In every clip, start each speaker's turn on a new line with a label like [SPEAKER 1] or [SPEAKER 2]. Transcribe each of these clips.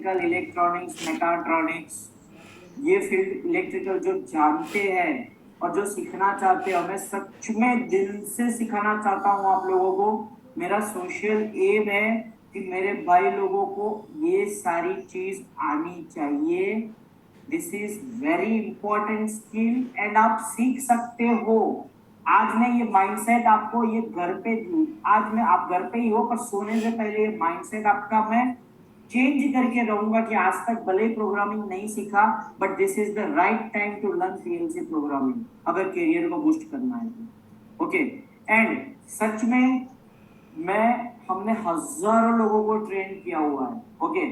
[SPEAKER 1] Electronics, mechatronics, ये field electrical जो जानते हैं और जो सीखना चाहते हो, मैं सच में दिल से सिखाना चाहता हूँ आप लोगों को। मेरा सोशल एम है कि मेरे भाई लोगों को ये सारी चीज आनी चाहिए। This is very important skill and आप सीख सकते हो। आज मैं ये माइंडसेट आपको ये घर पे, आज मैं आप घर पे ही हो पर सोने से पहले ये माइंडसेट आपका मैं चेंज करके रहूंगा कि आज तक भले प्रोग्रामिंग नहीं सीखा but this is the right time to learn PLC programming अगर करियर को बूस्ट करना है तो। ओके, एंड सच में मैं हमने हजारों लोगों को ट्रेन किया हुआ है। ओके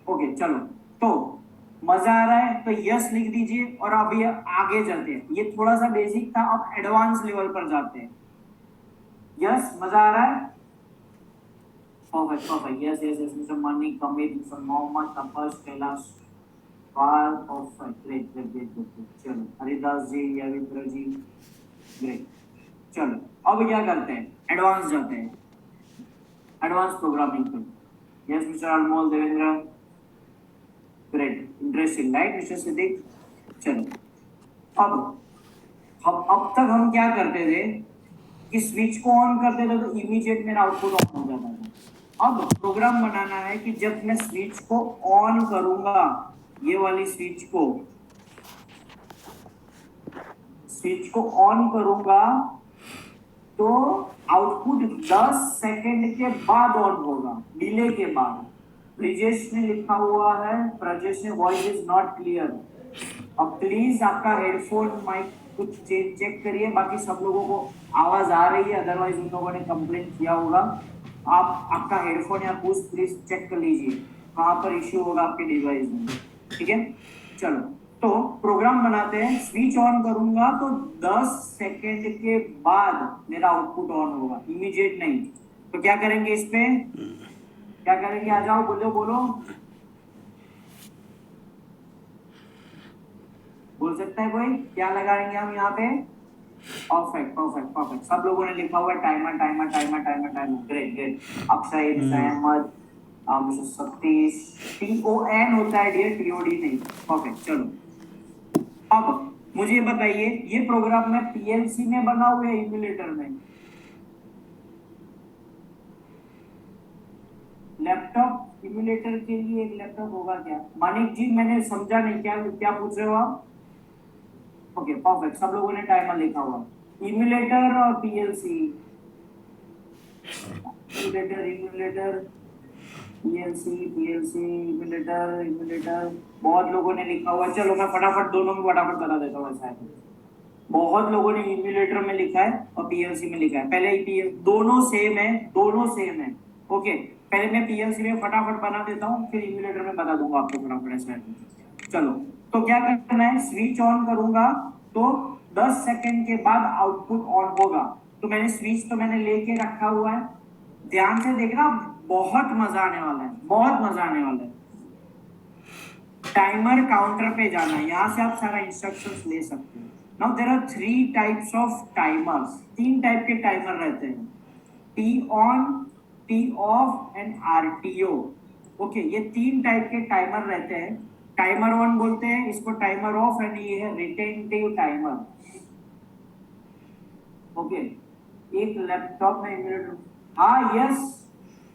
[SPEAKER 1] ओके, चलो तो मजा आ रहा है तो यस लिख दीजिए और अभी आगे चलते हैं। ये थोड़ा सा बेसिक था, अब एडवांस लेवल पर जाते हैं। यस, मजा आ रहा है? Perfect, perfect. Yes, yes, yes. Mr. Mani, Kamit, Mr. Mohammed, Tapas, Kailash, Pal, perfect. Great, great, great, great, great. चलो, हरिदास जी, यविंद्र जी, ग्रेट। चलो, अब क्या करते हैं? एडवांस जाते हैं। एडवांस प्रोग्रामिंग पे। Yes, Mr. Anmol, Devendra, great, interesting, right, mister Siddique? चलो, अब तक हम क्या करते थे कि स्विच को ऑन करते थे तो इमीडिएट मेरा आउटपुट ऑन हो जाता था। अब प्रोग्राम बनाना है कि जब मैं स्विच को ऑन करूंगा, ये वाली स्विच को ऑन करूंगा तो आउटपुट 10 सेकंड के बाद ऑन होगा, डिले के बाद। ब्रिजेश ने लिखा हुआ है, ब्रजेश ने वॉइस इज नॉट क्लियर। अब प्लीज आपका हेडफोन माइक कुछ चेक करिए, बाकी सब लोगों को आवाज आ रही है, अदरवाइज उन लोगों ने कंप्लेन किया होगा। आप आपका हेडफोन या कुछ प्लीज चेक कर लीजिए कहां पर इश्यू होगा आपके डिवाइस में, ठीक है? चलो, तो प्रोग्राम बनाते हैं। स्विच ऑन करूंगा तो 10 सेकेंड के बाद मेरा आउटपुट ऑन होगा, इमीडिएट नहीं। तो क्या करेंगे इस पे? क्या करेंगे? आ जाओ, बोलो बोलो, बोल सकता है कोई? क्या लगाएंगे हम यहाँ पे? परफेक्ट परफेक्ट परफेक्ट, सब लोगों ने लिखा हुआ है timer timer timer timer timer. Great great. Akshay, सहमद, मिस्टर सतीश, TON होता है डियर, TOD नहीं। परफेक्ट, चलो अब मुझे बताइए ये प्रोग्राम में पीएलसी में बना हुआ है, इम्यूलेटर में? लैपटॉप इम्यूलेटर के लिए एक लैपटॉप होगा क्या? मानिक जी, मैंने समझा नहीं, क्या क्या पूछ रहे हो आप? ओके परफेक्ट, सब लोगों ने टाइमर लिखा हुआ। इम्यूलेटर और PLC, emulator emulator, PLC PLC, emulator emulator, बहुत लोगों ने लिखा हुआ है। चलो मैं फटाफट दोनों में फटाफट बता देता हूँ। ऐसा है बहुत लोगों ने इम्यूलेटर में लिखा है और पीएलसी में लिखा है। पहले दोनों सेम है, दोनों सेम है। ओके, पहले मैं पीएलसी में फटाफट बना देता हूँ, फिर इम्यूलेटर में बता दूंगा आपको फटाफट। ऐसा है, चलो तो क्या करना है? स्विच ऑन करूंगा तो 10 सेकेंड के बाद आउटपुट ऑन होगा। तो मैंने स्विच तो मैंने लेके रखा हुआ है, ध्यान से देखना, बहुत मजा आने वाला है, बहुत मजा आने वाला है। टाइमर काउंटर पे जाना है, यहां से आप सारा इंस्ट्रक्शंस ले सकते हो। Now there are 3 types of timers, 3 type के टाइमर रहते हैं, T on, T off and RTO। Okay, ये 3 टाइप के टाइमर रहते हैं। टाइमर ऑन बोलते हैं इसको, टाइमर ऑफ, एंड ये है रिटेंटिव टाइमर। ओके, एक लैपटॉप में, हाँ यस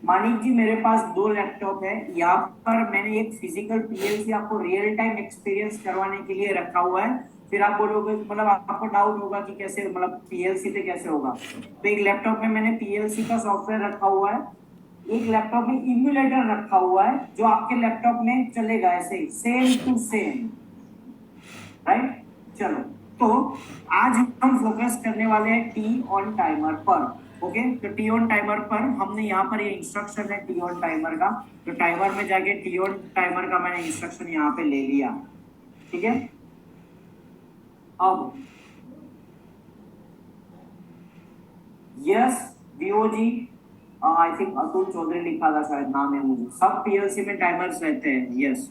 [SPEAKER 1] मानिक जी, मेरे पास 2 लैपटॉप है। यहाँ पर मैंने एक फिजिकल पीएलसी आपको रियल टाइम एक्सपीरियंस करवाने के लिए रखा हुआ है। फिर आप बोलोगे, मतलब आपको डाउट होगा कि कैसे, मतलब पीएलसी पे कैसे होगा। तो एक लैपटॉप में मैंने पीएलसी का सॉफ्टवेयर रखा हुआ है, एक लैपटॉप में इम्यूलेटर रखा हुआ है जो आपके लैपटॉप में चलेगा ऐसे ही, सेम टू सेम, राइट? चलो, तो आज हम फोकस करने वाले हैं टी ऑन टाइमर पर। ओके, तो टी ऑन टाइमर पर हमने यहाँ पर ये इंस्ट्रक्शन है टी ऑन टाइमर का, तो टाइमर में जाके टी ऑन टाइमर का मैंने इंस्ट्रक्शन यहाँ पे ले लिया, ठीक है? अब yes BOG, I think Atul Chaudhary लिखा था शायद, नाम है मुझे। सब पीएलसी में टाइमर्स रहते हैं, यस।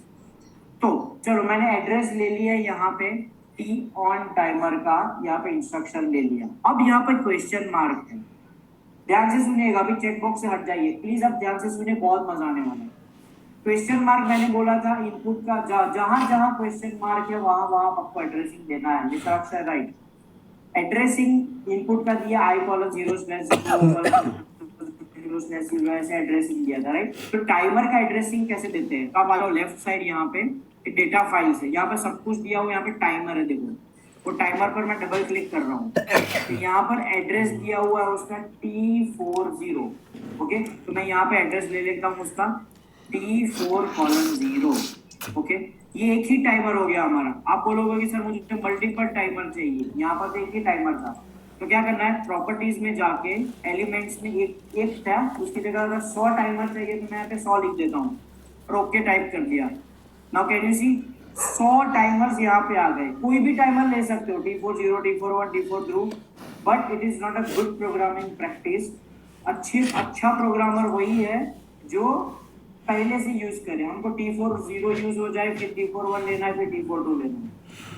[SPEAKER 1] तो चलो मैंने एड्रेस ले लिया यहाँ पे, टी ऑन टाइमर का यहाँ पे इंस्ट्रक्शन ले लिया। अब यहाँ पे क्वेश्चन मार्क है, ध्यान से सुनिएगा, अभी चेक बॉक्स से हट जाइए प्लीज, अब ध्यान से सुनिए, बहुत मजा आने वाला है। क्वेश्चन मार्क मैंने बोला था इनपुट का, जहां जहां क्वेश्चन मार्क है वहां वहां आपको एड्रेसिंग देना है। Mister Akshay right, addressing input का दिया आई कॉलम 0/0 ऐसे एड्रेसिंग दिया था राइट। तो टाइमर का एड्रेसिंग कैसे देते हैं, अब आ जाओ लेफ्ट साइड यहाँ पे डेटा फाइल्स है, यहाँ पे सब कुछ दिया हुआ, यहाँ पे टाइमर है देखो, वो टाइमर पर मैं डबल क्लिक कर रहा हूँ तो यहाँ पर एड्रेस दिया हुआ है उसका T40। ओके, तो मैं यहाँ पे एड्रेस ले लेता हूँ उसका T4:0। ओके, ये एक ही टाइमर हो गया हमारा। आप बोलोगे कि सर मुझे मल्टीपल टाइमर चाहिए, यहाँ पर तो एक ही टाइमर था, तो क्या करना है, प्रॉपर्टीज में जाके एलिमेंट्स में एक एक था, उसकी जगह अगर 100 टाइमर चाहिए तो मैं यहाँ पे 100 लिख देता हूँ और ओके टाइप कर दिया। Now can you see 100 timers यहाँ पे आ गए। कोई भी टाइमर ले सकते हो, T40, T41, T42, but it is not a good programming practice. अच्छा प्रोग्रामर वही है जो पहले से यूज करे। हमको T40 यूज हो जाए, फिर T41 लेना है, फिर T42 लेना है।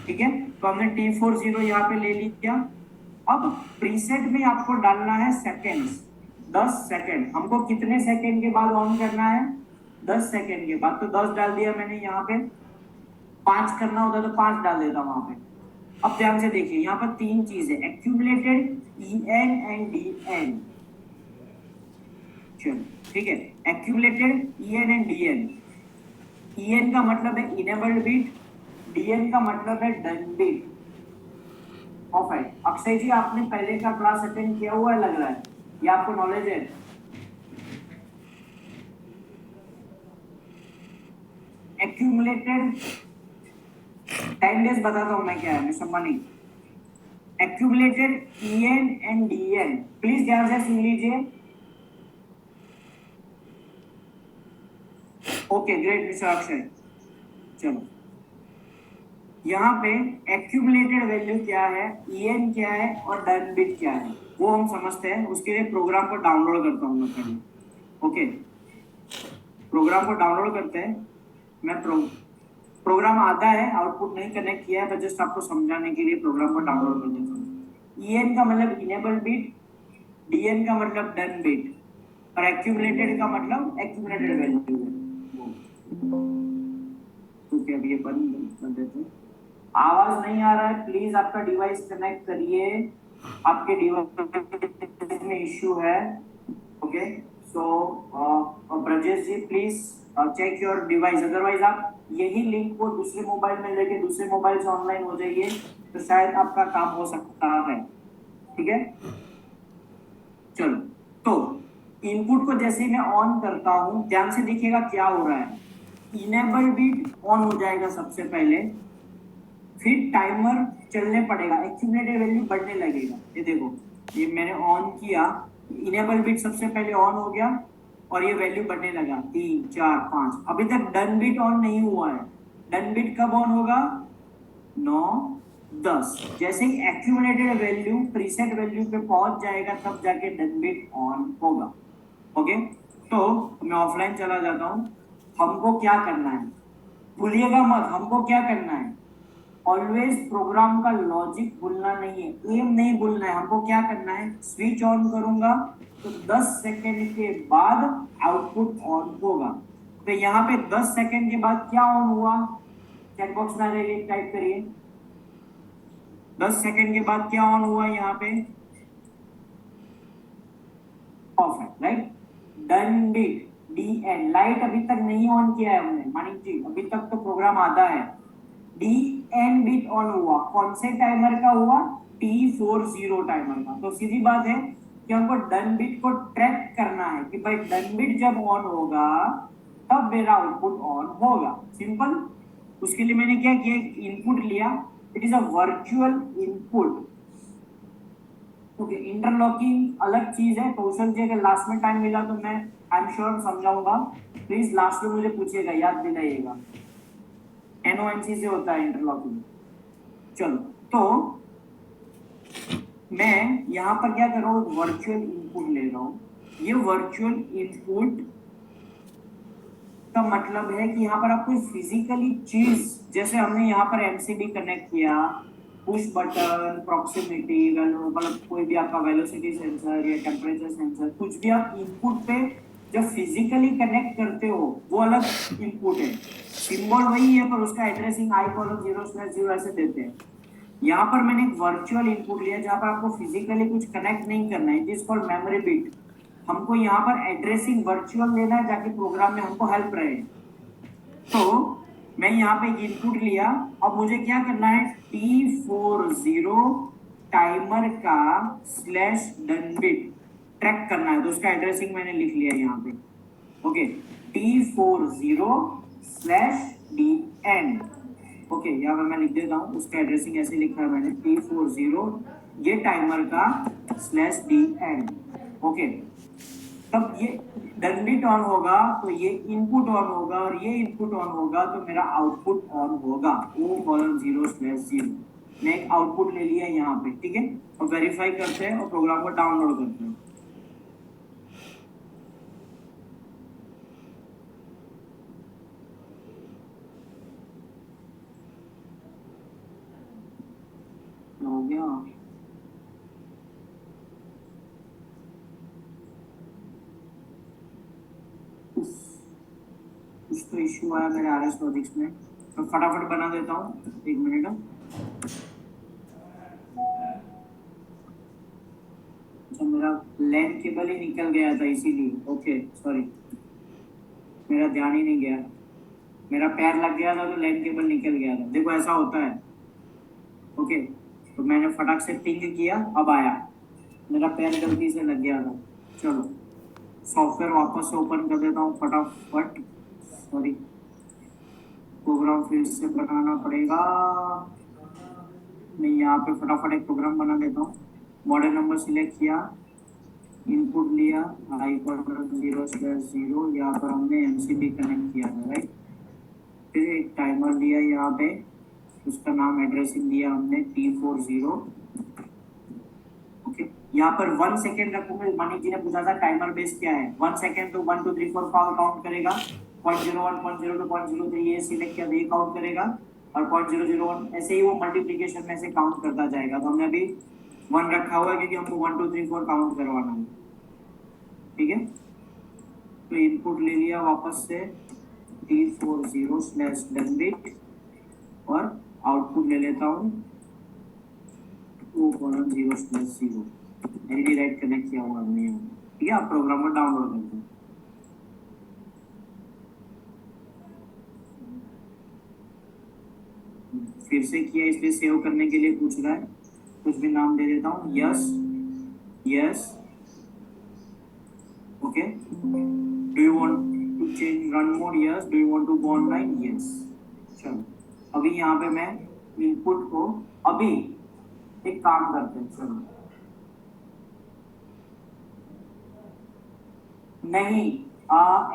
[SPEAKER 1] ठीक है, तो हमने T40 यहाँ पे ले लिया। अब प्रीसेट में आपको डालना है सेकेंड्स, 10 सेकेंड। हमको कितने सेकेंड के बाद ऑन करना है, 10 सेकेंड के बाद, तो 10 डाल दिया मैंने यहाँ पे। 5 करना होता तो 5 डाल देता वहां पे। अब ध्यान से देखिए, यहाँ पर 3 चीज है, एक्यूमुलेटेड, EN एंड DN। चलो ठीक है, accumulated, EN and DN। EN का मतलब है इनेबल्ड बिट, DN का मतलब है डन बिट ऑफ है। अक्षय जी आपने पहले का क्लास अटेंड किया हुआ है लग रहा है, ये आपको नॉलेज है। एक्यूमुलेटेड 10 डेज बताता हूं मैं क्या है, mister money. Accumulated EN and DN, please ध्यान से सुन लीजिए। Okay great mister Akshay. चलो यहाँ पे एक्यूमुलेटेड वैल्यू क्या है, EN क्या है और डन बिट क्या है, वो हम समझते हैं। उसके लिए प्रोग्राम को डाउनलोड करता हूँ मैं पहले। ओके, प्रोग्राम को डाउनलोड करते हैं। मैं प्रोग्राम आता है, आउटपुट नहीं कनेक्ट किया है, बस जस्ट आपको समझाने के लिए प्रोग्राम को डाउनलोड कर देता हूँ। EN का मतलब इनेबल बिट, DN का मतलब डन बिट और एक्यूमुलेटेड का मतलब एक्यूमुलेटेड वैल्यू है। तो अब ये बंद कर देते हैं। आवाज नहीं आ रहा है, प्लीज आपका डिवाइस कनेक्ट करिए, आपके डिवाइस में इश्यू है। Okay, so Brajesh ji please check your device, otherwise आप यही लिंक को दूसरे मोबाइल में लेके दूसरे मोबाइल से ऑनलाइन हो जाइए तो शायद आपका काम हो सकता है। ठीक है, चलो तो इनपुट को जैसे ही मैं ऑन करता हूं, ध्यान से देखिएगा क्या हो रहा है। इनेबल बिट ऑन हो जाएगा सबसे पहले, फिर टाइमर चलने पड़ेगा, एक्यूमुलेटेड वैल्यू बढ़ने लगेगा। ये देखो, ये मैंने ऑन किया, इनेबल बिट सबसे पहले ऑन हो गया और ये वैल्यू बढ़ने लगा 3 4 5। अभी तक डन बिट ऑन नहीं हुआ है। डन बिट कब ऑन होगा, 9 10। जैसे ही एक्यूमुलेटेड वैल्यू प्रीसेट वैल्यू पे पहुंच जाएगा तब जाके डन बिट ऑन होगा। ओके, तो मैं ऑफलाइन चला जाता हूं। हमको क्या करना है, भूलिएगा मत, हमको क्या करना है, ऑलवेज प्रोग्राम का लॉजिक भूलना नहीं है, एम नहीं भूलना है। हमको क्या करना है, स्विच ऑन करूंगा तो 10 सेकेंड के बाद आउटपुट ऑन होगा। तो यहाँ पे 10 सेकेंड के बाद क्या ऑन हुआ, चेक बॉक्स में टाइप करिए, 10 सेकेंड के बाद क्या ऑन हुआ, यहाँ पे ऑफ है right. Done bit DN, light अभी तक नहीं ऑन किया है हमने मानिक जी, अभी तक तो प्रोग्राम आता है। DN बिट ऑन हुआ, कौन से टाइमर का हुआ, T40 टाइमर का। तो सीधी बात है कि हमको डन बिट को ट्रैक करना है कि भाई डन बिट जब ऑन होगा तब मेरा आउटपुट ऑन होगा, सिंपल। उसके लिए मैंने क्या किया, इनपुट लिया, it is a virtual input. Okay, interlocking अलग चीज है। कौशल जी अगर लास्ट में टाइम मिला तो मैं आई एम श्योर समझाऊंगा, प्लीज लास्ट में मुझे पूछिएगा, याद दिलाइएगा। NONC से होता है इंटरलॉकिंग। चलो तो मैं यहाँ पर क्या कर रहा हूँ, वर्चुअल इनपुट ले रहा हूँ। ये वर्चुअल इनपुट का मतलब है कि यहाँ पर आप कोई फिजिकली चीज, जैसे हमने यहाँ पर MCB कनेक्ट किया, पुश बटन, प्रॉक्सिमिटी, मतलब कोई भी आपका वेलोसिटी सेंसर या टेम्परेचर सेंसर, कुछ भी आप इनपुट पे जब फिजिकली कनेक्ट करते हो वो अलग इनपुट है, सिंबल वही है पर उसका एड्रेसिंग आई कॉलम 0/0 ऐसे देते हैं। यहाँ पर मैंने एक वर्चुअल इनपुट लिया जहां पर आपको फिजिकली कुछ कनेक्ट नहीं करना है, it is called memory bit. हमको यहाँ पर एड्रेसिंग वर्चुअल लेना है ताकि प्रोग्राम में हमको हेल्प रहे। तो मैं यहाँ पे एक इनपुट लिया, अब मुझे क्या करना है, T40 टाइमर का स्लैश डन बिट ट्रैक करना है, तो उसका एड्रेसिंग मैंने लिख लिया यहाँ पे। Okay, T40/DN। ओके, यहाँ पर मैं लिख देता हूँ, उसका एड्रेसिंग ऐसे लिखा है मैंने, T40 ये टाइमर का /DN। ओके, तब ये डन बिट ऑन होगा तो ये इनपुट ऑन होगा, और ये इनपुट ऑन होगा तो मेरा आउटपुट ऑन होगा, O:0/0। मैं एक आउटपुट ले लिया यहाँ पे, ठीक है, और वेरीफाई करते हैं और प्रोग्राम को डाउनलोड करते हैं। हो गया, कुछ तो इश्यू आया मेरे RS लॉजिक्स में, तो फटाफट बना देता हूँ, एक मिनट। अच्छा, मेरा लैन केबल ही निकल गया था इसीलिए, ओके सॉरी, मेरा ध्यान ही नहीं गया, मेरा पैर लग गया था तो लैन केबल निकल गया था, देखो ऐसा होता है। ओके, तो मैंने फटाक से पिंग किया, अब आया, मेरा पैर गलती से लग गया था। चलो सॉफ्टवेयर वापस से ओपन कर देता हूँ फटाफट, सॉरी प्रोग्राम फिर से बनाना पड़ेगा, मैं यहाँ पे फटाफट एक प्रोग्राम बना देता हूँ। मॉडल नंबर सिलेक्ट किया, इनपुट लिया आई कॉलम 0/0, यहाँ पर हमने MCB कनेक्ट किया था, राइट। फिर एक टाइमर लिया यहाँ पे, उसका नाम एड्रेसिंग दिया हमने T40। ओके, यहाँ पर 1 सेकेंड रखूंगा, मनीष जी ने पूछा था टाइमर बेस क्या है, 1 सेकेंड तो 1 2 3 4 काउंट करेगा, 0.01 0.02 0.03 ये सिलेक्ट किया तो ये काउंट करेगा, और 0.001 ऐसे ही वो मल्टीप्लीकेशन में से काउंट करता जाएगा। तो हमने अभी 1 रखा हुआ है क्योंकि हमको 1 2 3 4 काउंट करवाना है, ठीक है। तो इनपुट ले लिया वापस से T40/डन बिट, और आउटपुट ले लेता हूँ O:0/0। एलईडी लाइट कनेक्ट किया हुआ हमने यहाँ, ठीक है। आप प्रोग्राम को डाउनलोड करते हैं, फिर से किया इसलिए सेव करने के लिए पूछ रहा है, कुछ भी नाम दे देता हूँ, yes yes. Okay, do you want to change run mode, yes. Do you want to go online, yes. चलो अभी यहाँ पे मैं इनपुट को, अभी एक काम करते हैं, चलो नहीं,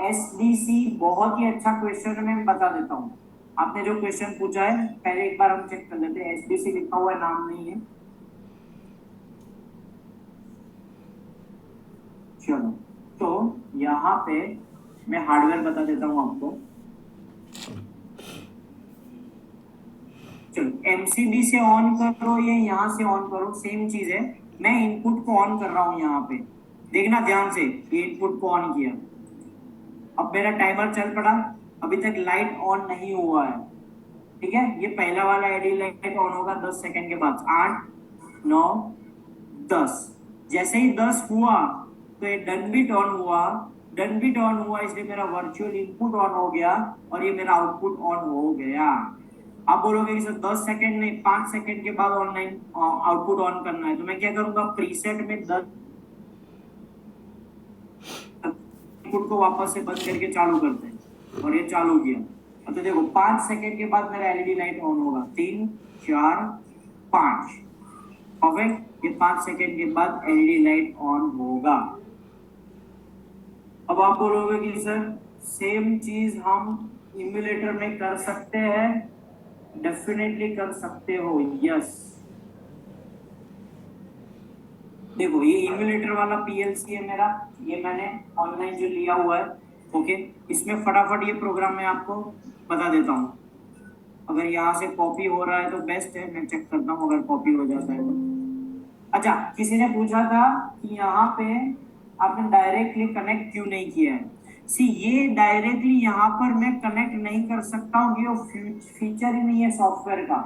[SPEAKER 1] SDC बहुत ही अच्छा क्वेश्चन है, मैं बता देता हूँ। आपने जो क्वेश्चन पूछा है पहले एक बार हम चेक कर लेते हैं, SDC लिखा हुआ नाम नहीं है। चलो तो यहाँ पे मैं हार्डवेयर बता देता हूँ आपको। चलो MCB से ऑन करो, ये यहाँ से ऑन करो, सेम चीज है। मैं इनपुट को ऑन कर रहा हूँ यहाँ पे, देखना ध्यान से, ये इनपुट को ऑन किया, अब मेरा टाइमर चल पड़ा, अभी तक लाइट ऑन नहीं हुआ है, ठीक है। ये पहला वाला एलईडी लाइट ऑन होगा 10 सेकंड के बाद, 8 9 10। जैसे ही 10 हुआ तो ये डन बिट ऑन हुआ, डन बिट ऑन हुआ इसलिए मेरा वर्चुअल इनपुट ऑन हो गया, और ये मेरा आउटपुट ऑन हो गया। आप बोलोगे कि सर 10 सेकंड नहीं 5 सेकंड के बाद ऑनलाइन आउटपुट ऑन करना है, तो मैं क्या करूंगा, प्रीसेट में 10 इनपुट को वापस से बंद करके चालू करते हैं, और ये चालू किया, तो देखो 5 सेकंड के बाद मेरा एलईडी लाइट ऑन होगा, 3 4 5, परफेक्ट। ये 5 सेकंड के बाद एलईडी लाइट ऑन होगा। अब आप बोलोगे कि सर सेम चीज हम इम्यूलेटर में कर सकते हैं, डेफिनेटली कर सकते हो, यस। देखो ये इम्यूलेटर वाला PLC है मेरा, ये मैंने ऑनलाइन जो लिया हुआ है, ओके। इसमें फटाफट ये प्रोग्राम मैं आपको बता देता हूँ, अगर यहाँ से कॉपी हो रहा है तो बेस्ट है, मैं चेक करता हूँ अगर कॉपी हो जाता है तो। अच्छा, किसी ने पूछा था कि यहाँ पे आपने डायरेक्टली कनेक्ट क्यों नहीं किया है? सी ये डायरेक्टली यहाँ पर मैं कनेक्ट नहीं कर सकता हूँ, ये फीचर ही नहीं है सॉफ्टवेयर का,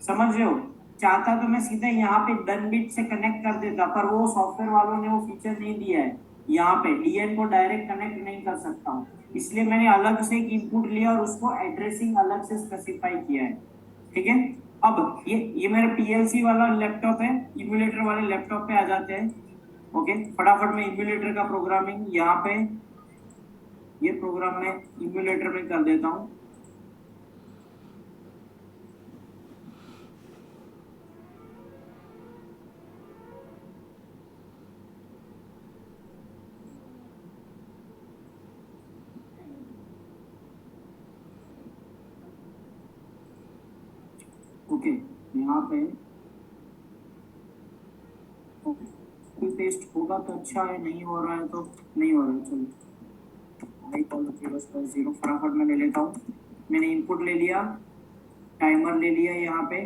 [SPEAKER 1] समझ रहे हो? चाहता तो मैं सीधा यहाँ पे डन बिट से कनेक्ट कर देता, पर वो सॉफ्टवेयर वालों ने वो फीचर नहीं दिया है, यहाँ पे डीएन को डायरेक्ट कनेक्ट नहीं कर सकता हूँ, इसलिए मैंने अलग से एक इनपुट लिया और उसको एड्रेसिंग अलग से स्पेसिफाई किया है। ठीक है, अब ये मेरा पीएलसी वाला लैपटॉप है, इम्यूलेटर वाले लैपटॉप पे आ जाते हैं। ओके, फटाफट मैं इम्यूलेटर का प्रोग्रामिंग यहाँ पे, ये प्रोग्राम मैं इम्यूलेटर में कर देता हूँ। ओके, यहाँ पे कॉपी पेस्ट होगा तो अच्छा है, नहीं हो रहा है तो नहीं हो रहा है, चलो आई कॉल जीरो फटाफट मैं ले लेता हूँ। मैंने इनपुट ले लिया, टाइमर ले लिया यहाँ पे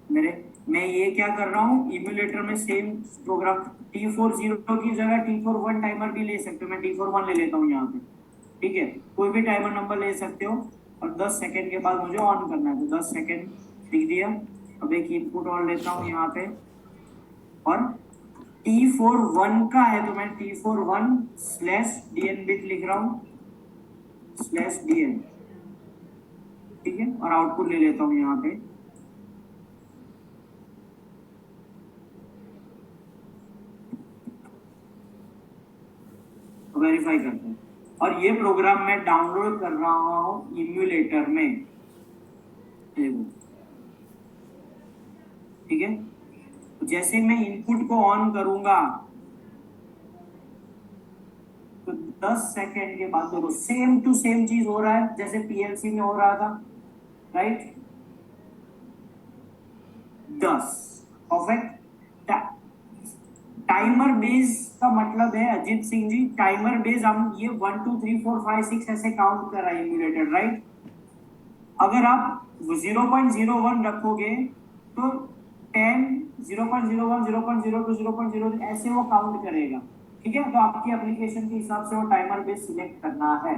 [SPEAKER 1] मेरे, मैं ये क्या कर रहा हूँ इम्यूलेटर में सेम प्रोग्राम, T40 की जगह T41 टाइमर भी ले सकते हो, मैं T41 ले लेता हूँ यहाँ पे। ठीक है, कोई भी टाइमर नंबर ले सकते हो, और 10 सेकंड के बाद मुझे ऑन करना है, तो 10 सेकंड लिख दिया। अब एक इनपुट और लेता हूँ यहाँ पे, और T41 का है तो मैं T41 स्लैश डीएन बिट लिख रहा हूँ, स्लैश डीएन। ठीक है, और आउटपुट ले लेता हूँ यहाँ पे। वेरीफाई करते हैं, और ये प्रोग्राम मैं डाउनलोड कर रहा हूँ इम्यूलेटर में, ठीक है। जैसे मैं इनपुट को ऑन करूंगा तो 10 सेकेंड के बाद देखो सेम टू सेम चीज हो रहा है जैसे पीएलसी में हो रहा था, राइट? 10 परफेक्ट। टाइमर बेस का मतलब है अजीत सिंह जी, टाइमर बेस हम ये 1 2 3 4 5 6 ऐसे काउंट कर रहा है इम्यूलेटर, राइट? अगर आप 0.01 रखोगे तो 10 0.01 0.02 0.03 ऐसे वो काउंट करेगा। ठीक है, तो आपकी एप्लीकेशन के हिसाब से वो टाइमर बेस सिलेक्ट करना है।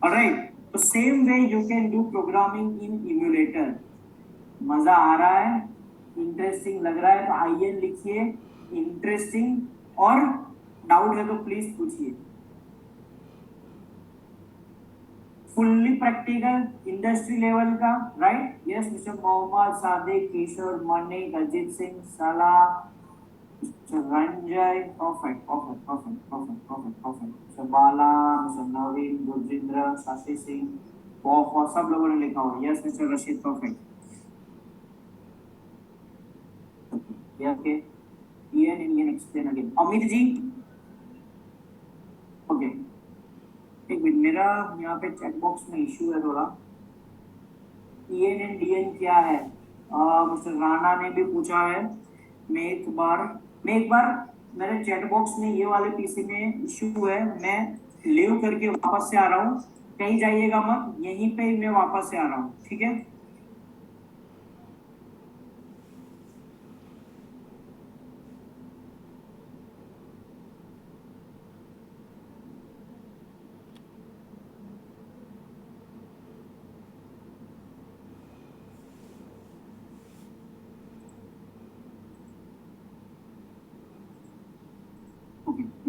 [SPEAKER 1] ऑलराइट, तो same way you can do programming in emulator. मजा आ रहा है, इंटरेस्टिंग लग रहा है तो आईएन लिखिए, इंटरेस्टिंग, और डाउट है तो प्लीज पूछिए। फुल्ली प्रैक्टिकल इंडस्ट्री लेवल का, right? Yes mister Mohammad Sadiq, Kishore Manik, Ajit Singh Salah, mister Ranjay, perfect perfect perfect perfect perfect perfect, mister Bala, mister Naveen, Gurjinder, Shashi Singh, बहुत सब लोगों ने लिखा हुआ। Yes mister Rashid, perfect. Okay, ईएन Indian explain again, Amit ji. Okay, एक मिनट, मेरा यहाँ पे चैट बॉक्स में इश्यू है थोड़ा। ईएन एंड डीएन क्या है? मिस्टर राणा ने भी पूछा है। मैं एक बार मेरे चैट बॉक्स में ये वाले पीसी में इश्यू है, मैं लीव करके वापस से आ रहा हूँ, कहीं जाइएगा मत, यहीं पे मैं वापस से आ रहा हूँ, ठीक है?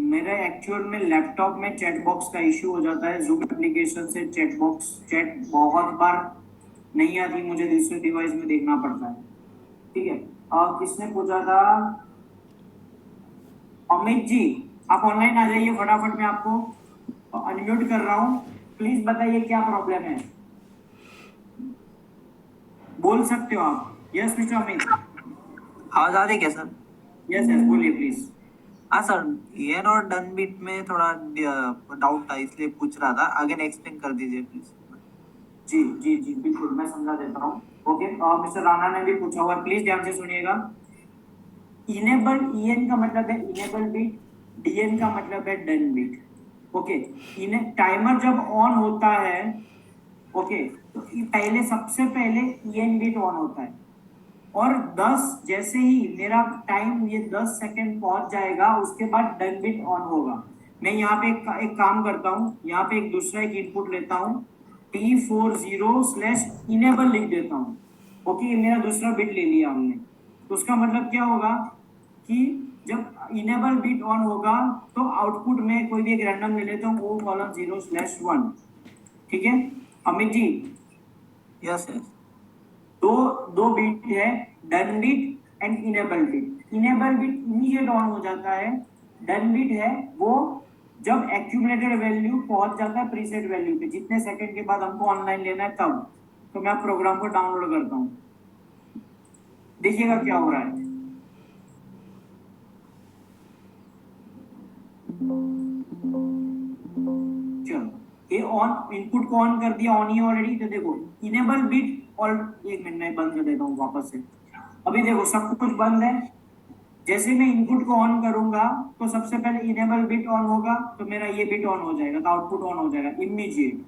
[SPEAKER 1] मेरे एक्चुअल में लैपटॉप में चैट बॉक्स का इश्यू हो जाता है, जूम एप्लीकेशन से चैट बहुत बार नहीं आती, मुझे दूसरे डिवाइस में देखना पड़ता है। ठीक है, और किसने पूछा था? अमित जी, आप ऑनलाइन आ जाइए फटाफट, मैं आपको अनम्यूट कर रहा हूँ। प्लीज बताइए क्या प्रॉब्लम है, बोल सकते हो आप। Yes mister Amit.
[SPEAKER 2] आवाज आ रही क्या सर?
[SPEAKER 1] यस यस, बोलिए प्लीज।
[SPEAKER 2] हाँ सर, ईएन और डन बिट में थोड़ा डाउट था इसलिए पूछ रहा था, अगेन एक्सप्लेन कर दीजिए प्लीज।
[SPEAKER 1] जी जी जी बिल्कुल, मैं समझा देता हूँ। ओके, मिस्टर राणा ने भी पूछा हुआ है, प्लीज ध्यान से सुनिएगा। इनेबल ईएन का मतलब है इनेबल बिट, डीएन का मतलब है डन बिट। ओके, इन्हें टाइमर जब ऑन होता है, ओके, तो पहले सबसे पहले ईएन बिट ऑन होता है। और 10 जैसे ही मेरा टाइम ये 10 सेकंड पहुंच जाएगा उसके बाद डन बिट ऑन होगा। मैं यहाँ पे एक काम करता हूँ, यहाँ पे एक दूसरा एक इनपुट लेता हूँ, T40/enable लिख देता हूँ। ओके, ये मेरा दूसरा बिट ले लिया हमने। तो उसका मतलब क्या होगा कि जब इनेबल बिट ऑन होगा तो आउटपुट में कोई भी एक रैंडम ले लेता हूँ, O:0/1। ठीक है अमित जी,
[SPEAKER 2] यस यस
[SPEAKER 1] दो दो बिट है, done bit and enable bit. Enable bit immediate on हो जाता है, डन बिट है वो जब एक्यूमुलेटेड वैल्यू पहुंच जाता है प्रीसेट वैल्यू पे, जितने सेकंड के बाद हमको ऑनलाइन लेना है तब। तो मैं प्रोग्राम को डाउनलोड करता हूँ, देखिएगा क्या हो रहा है। चलो, ये ऑन, इनपुट को ऑन कर दिया, ऑन ही ऑलरेडी। तो देखो इनेबल बिट और, एक मिनट में बंद कर देता हूँ वापस से। अभी देखो सब कुछ बंद है। जैसे मैं इनपुट को ऑन करूंगा तो सबसे पहले इनेबल बिट ऑन होगा, तो मेरा ये बिट ऑन हो जाएगा, तो आउटपुट ऑन हो जाएगा immediate.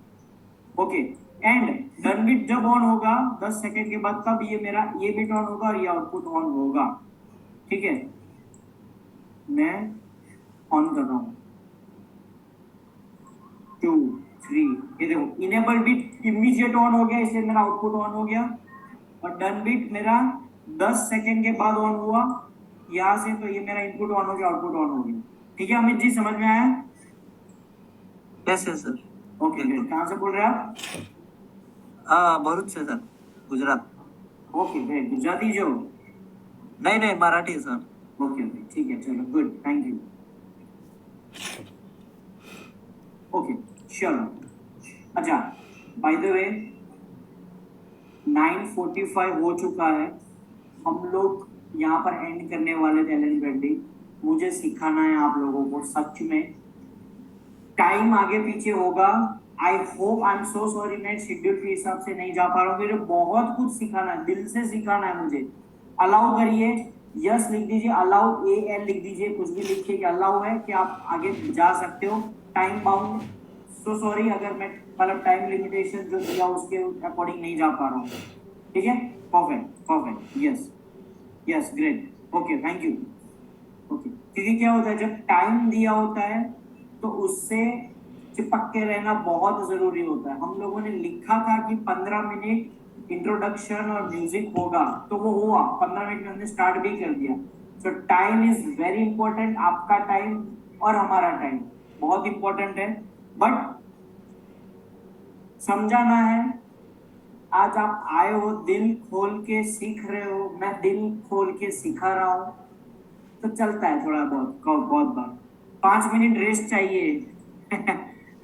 [SPEAKER 1] Okay, and done bit जब ऑन होगा 10 सेकंड के बाद, तब ये मेरा ये बिट ऑन होगा और ये आउटपुट ऑन होगा। ठीक है, मैं ऑन कर रहा हूँ, 2 3, ये देखो इनेबल बिट इमीडिएट ऑन हो गया, इसलिए मेरा आउटपुट ऑन हो गया। और डन बिट मेरा 10 सेकंड के बाद ऑन हुआ यहां से, तो ये मेरा इनपुट ऑन हो गया, आउटपुट ऑन हो गया। ठीक है अमित जी, समझ में आया?
[SPEAKER 2] Yes yes sir.
[SPEAKER 1] ओके, कहाँ से बोल रहे हैं आप?
[SPEAKER 2] भरूच से sir, Gujarat.
[SPEAKER 1] Okay great, Gujarati जो?
[SPEAKER 2] नहीं नहीं, मराठी सर।
[SPEAKER 1] ओके ओके, ठीक है, चलो गुड, थैंक यू। ओके चलो, अच्छा बाय द वे 9:45 हो चुका है, हम लोग यहाँ पर एंड करने वाले थे टैलेंट बिल्डिंग। मुझे सिखाना है आप लोगों को सच में, टाइम आगे पीछे होगा। I hope, I am so sorry, मैं शेड्यूल के हिसाब से नहीं जा पा रहा हूँ, मुझे बहुत कुछ सिखाना है, दिल से सिखाना है मुझे। अलाउ करिए, यस लिख दीजिए, अलाउ AL लिख दीजिए, कुछ भी लिखिए कि अलाउ है कि आप आगे जा सकते हो। टाइम बाउंड, सो सॉरी अगर मैं मतलब टाइम लिमिटेशन जो दिया उसके अकॉर्डिंग नहीं जा पा रहा हूँ। ठीक है, perfect perfect, yes yes great, okay thank you. Okay, क्योंकि क्या होता है जब टाइम दिया होता है तो उससे चिपक के रहना बहुत जरूरी होता है। हम लोगों ने लिखा था कि 15 मिनट इंट्रोडक्शन और म्यूजिक होगा, तो वो हुआ, 15 मिनट में हमने स्टार्ट भी कर दिया। सो टाइम इज वेरी इंपॉर्टेंट, आपका टाइम और हमारा टाइम बहुत इंपॉर्टेंट है, बट समझाना है। आज आप आए हो, दिल खोल के सीख रहे हो, मैं दिल खोल के सिखा रहा हूँ, तो चलता है थोड़ा बहुत बहुत बार। 5 मिनट रेस्ट चाहिए।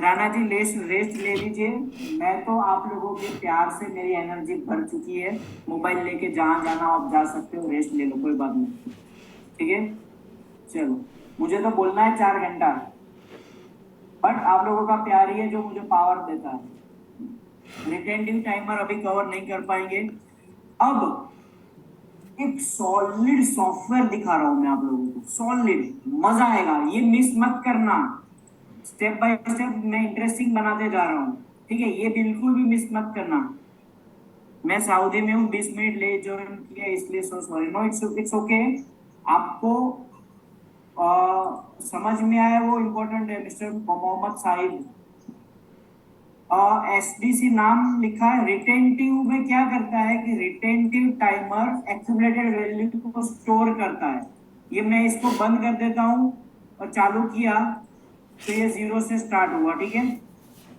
[SPEAKER 1] राणा जी रेस्ट रेस्ट ले लीजिए, मैं तो आप लोगों के प्यार से मेरी एनर्जी भर चुकी है। मोबाइल लेके जहां जाना आप जा सकते हो, रेस्ट ले लो, कोई बात नहीं। ठीक है, चलो, मुझे तो बोलना है 4 घंटा, बट आप लोगों का प्यार ही है जो मुझे पावर देता है। रिटेंटिव टाइमर अभी कवर नहीं कर पाएंगे। अब एक सॉलिड सॉफ्टवेयर दिखा रहा हूं मैं आप लोगों को, सॉलिड, मजा आएगा, ये मिस मत करना। स्टेप बाय स्टेप मैं इंटरेस्टिंग बनाते जा रहा हूँ, ठीक है, ये बिल्कुल भी मिस मत करना। मैं सऊदी में हूँ, 20 मिनट लेट ज्वाइन किया इसलिए so sorry. No, it's okay. आपको समझ में आया वो इम्पोर्टेंट है। मिस्टर मोहम्मद साहिब, SDC नाम लिखा है। रिटेंटिव में क्या करता है कि रिटेंटिव टाइमर एक्यूमुलेटेड वैल्यू को स्टोर करता है। ये मैं इसको बंद कर देता हूँ और चालू किया तो ये 0 से स्टार्ट हुआ। ठीक है,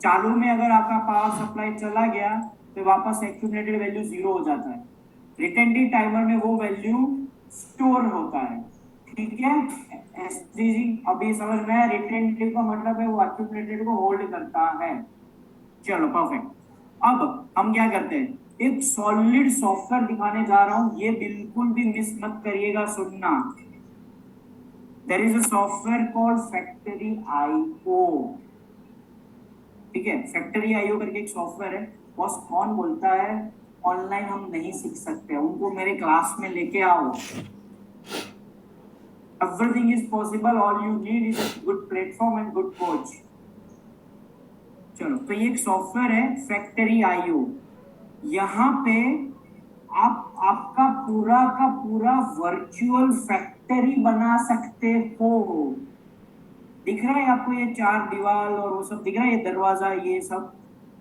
[SPEAKER 1] चालू में अगर आपका पावर सप्लाई चला गया तो वापस एक्यूमुलेटेड वैल्यू 0 हो जाता है। रिटेंटिव टाइमर में वो वैल्यू स्टोर होता है। ठीक है, SDC अभी समझ में आया? रिटेंटिव का मतलब है वो एक्यूमुलेटेड को होल्ड करता है। चलो परफेक्ट। अब हम क्या करते हैं, एक सॉलिड सॉफ्टवेयर दिखाने जा रहा हूं, ये बिल्कुल भी मिस मत करिएगा, सुनना। There is a software called factory IO। ठीक है, फैक्ट्री IO करके एक सॉफ्टवेयर है। बॉस कौन बोलता है ऑनलाइन हम नहीं सीख सकते, उनको मेरे क्लास में लेके आओ। Everything is possible, all you need is a good platform and good coach. चलो, तो ये एक सॉफ्टवेयर है फैक्ट्री IO। यहाँ पे आप आपका पूरा का पूरा वर्चुअल फैक्ट्री बना सकते हो। दिख रहा है आपको ये चार दीवार और वो सब दिख रहा है, ये दरवाजा ये सब।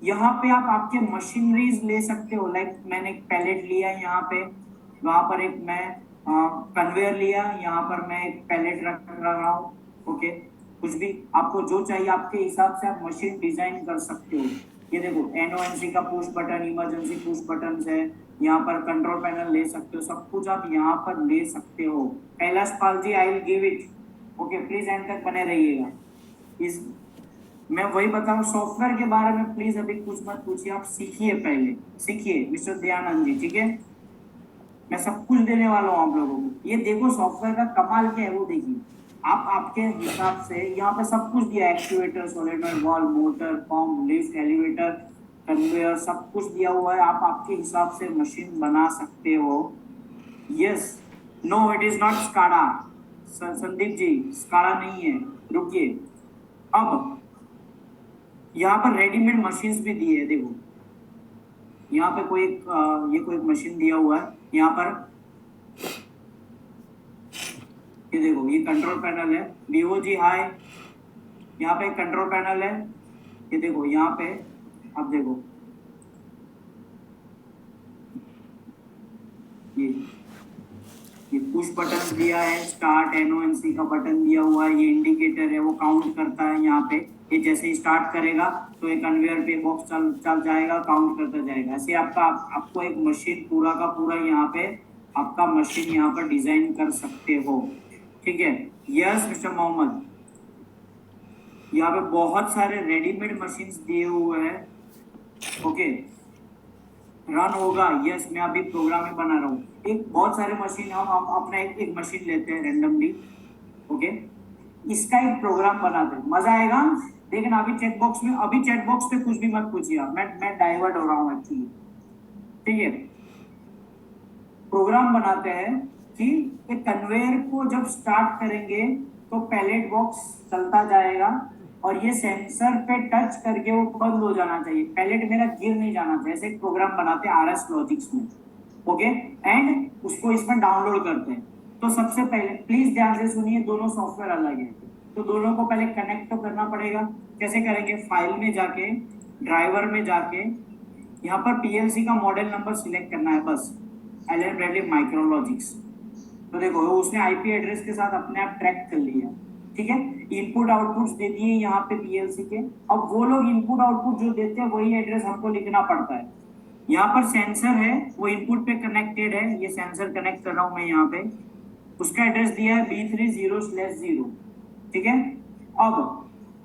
[SPEAKER 1] यहाँ पे आप आपके मशीनरीज ले सकते हो। लाइक मैंने एक पैलेट लिया है यहाँ पे, वहां पर एक मैं कन्वेयर लिया, यहाँ पर मैं एक पैलेट रख रहा हूँ। ओके, कुछ भी आपको जो चाहिए आपके हिसाब से आप मशीन डिजाइन कर सकते हो। ये देखो एनओएनसी का push button, emergency push button है, यहाँ पर कंट्रोल पैनल ले सकते हो, सब कुछ आप यहाँ पर ले सकते हो। Kailash Pal ji, I will give it. Okay, please end तक बने रहिएगा। इस मैं वही बता रहा हूँ, सॉफ्टवेयर के बारे में प्लीज अभी कुछ मत पूछिए, आप सीखिए, पहले सीखिए मिस्टर दयानंद जी, ठीक है। मैं सब कुछ देने वाला हूँ आप लोगों को। ये देखो सॉफ्टवेयर का कमाल क्या है वो देखिए। आप आपके हिसाब से यहाँ पे सब कुछ दिया, actuator, solenoid, valve, motor, pump, lift, elevator, conveyor, सब कुछ दिया हुआ है। आप आपके हिसाब से मशीन बना सकते हो। Yes, no it is not SCADA. Sandeep ji, SCADA नहीं है, रुकिए। अब यहाँ पर रेडीमेड मशीन्स भी दी है, देखो यहाँ पे कोई ये कोई मशीन दिया हुआ है यहाँ पर। ये देखो ये कंट्रोल पैनल है, वीवो जी हाय। यहाँ पे कंट्रोल पैनल है, ये देखो यहाँ पे आप देखो ये पुश बटन दिया है, स्टार्ट एनओएनसी का बटन दिया हुआ है, ये इंडिकेटर है वो काउंट करता है यहाँ पे। ये जैसे ही स्टार्ट करेगा तो ये कन्वेयर पे बॉक्स चल चल जाएगा, काउंट करता जाएगा। ऐसे आपको एक मशीन पूरा का पूरा यहाँ पे आपका मशीन यहाँ पर डिजाइन कर सकते हो, ठीक है। यस मिस्टर मोहम्मद, यहाँ पे बहुत सारे रेडीमेड मशीन्स दिए हुए हैं। ओके, रन होगा। यस, मैं अभी प्रोग्राम में बना रहा हूँ। एक बहुत सारे मशीन, हम अपना एक मशीन लेते हैं रैंडमली। ओके, इसका एक प्रोग्राम बनाते हैं, मजा आएगा। लेकिन अभी चैट बॉक्स पे कुछ भी मत पूछिए, मैं डाइवर्ट हो रहा हूँ एक्चुअली, ठीक है। प्रोग्राम बनाते हैं कि एक कन्वेयर को जब स्टार्ट करेंगे तो पैलेट बॉक्स चलता जाएगा और ये सेंसर पे टच करके वो बंद हो जाना चाहिए, पैलेट मेरा गिर नहीं जाना चाहिए। ऐसे एक प्रोग्राम बनाते हैं आरएस लॉजिक्स में। ओके, एंड उसको इसमें डाउनलोड करते हैं। तो सबसे पहले प्लीज ध्यान से सुनिए, दोनों सॉफ्टवेयर अलग है, तो दोनों को पहले कनेक्ट तो करना पड़ेगा। कैसे करेंगे? फाइल में जाके, ड्राइवर में जाके, यहाँ पर पीएलसी का मॉडल नंबर सिलेक्ट करना है बस, एलन ब्रैडली माइक्रोलॉजिक्स। तो देखो उसने आईपी एड्रेस के साथ अपने आप ट्रैक कर लिया, ठीक है। इनपुट आउटपुट्स दे दिए यहाँ पे पीएलसी के। अब वो लोग इनपुट आउटपुट जो देते हैं वही एड्रेस हमको लिखना पड़ता है। यहाँ पर सेंसर है, वो इनपुट पे कनेक्टेड है, ये सेंसर कनेक्ट कर रहा हूं मैं यहाँ पे। उसका एड्रेस दिया है B30/0, ठीक है। अब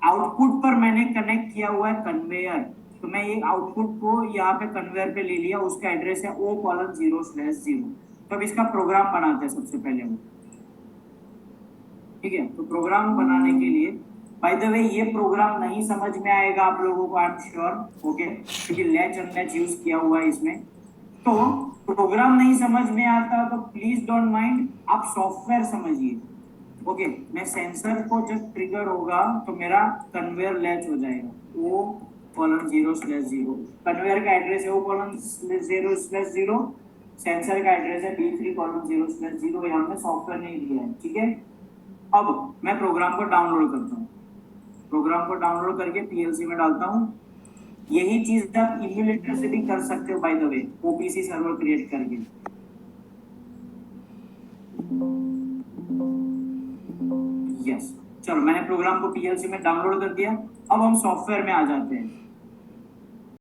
[SPEAKER 1] आउटपुट पर मैंने कनेक्ट किया हुआ है कन्वेयर, तो मैं ये आउटपुट को यहाँ पे कन्वेयर पे ले लिया, उसका एड्रेस है O:0/0। तो अब इसका प्रोग्राम बनाते हैं सबसे पहले वो, ठीक है। तो प्रोग्राम बनाने के लिए, बाय द वे ये प्रोग्राम नहीं समझ में आएगा आप लोगों को, आई एम श्योर, ओके, क्योंकि लैच अनलैच यूज किया हुआ है इसमें। तो प्रोग्राम नहीं समझ में आता तो प्लीज डोंट माइंड, आप सॉफ्टवेयर समझिए। ओके, मैं सेंसर को जब ट्रिगर होगा तो मेरा कन्वेयर लैच हो जाएगा, O:0/0। कन्वेयर का एड्रेस है O:0/0, सेंसर का एड्रेस है B3:0/0। यहाँ पे सॉफ्टवेयर नहीं दिया है, ठीक है। अब मैं प्रोग्राम को डाउनलोड करता हूँ, प्रोग्राम को डाउनलोड करके पीएलसी में डालता हूँ। यही चीज आप इम्यूलेटर से भी कर सकते हो by the way, OPC server create करके। यस, चलो मैंने प्रोग्राम को पीएलसी में डाउनलोड कर दिया। अब हम सॉफ्टवेयर में आ जाते हैं।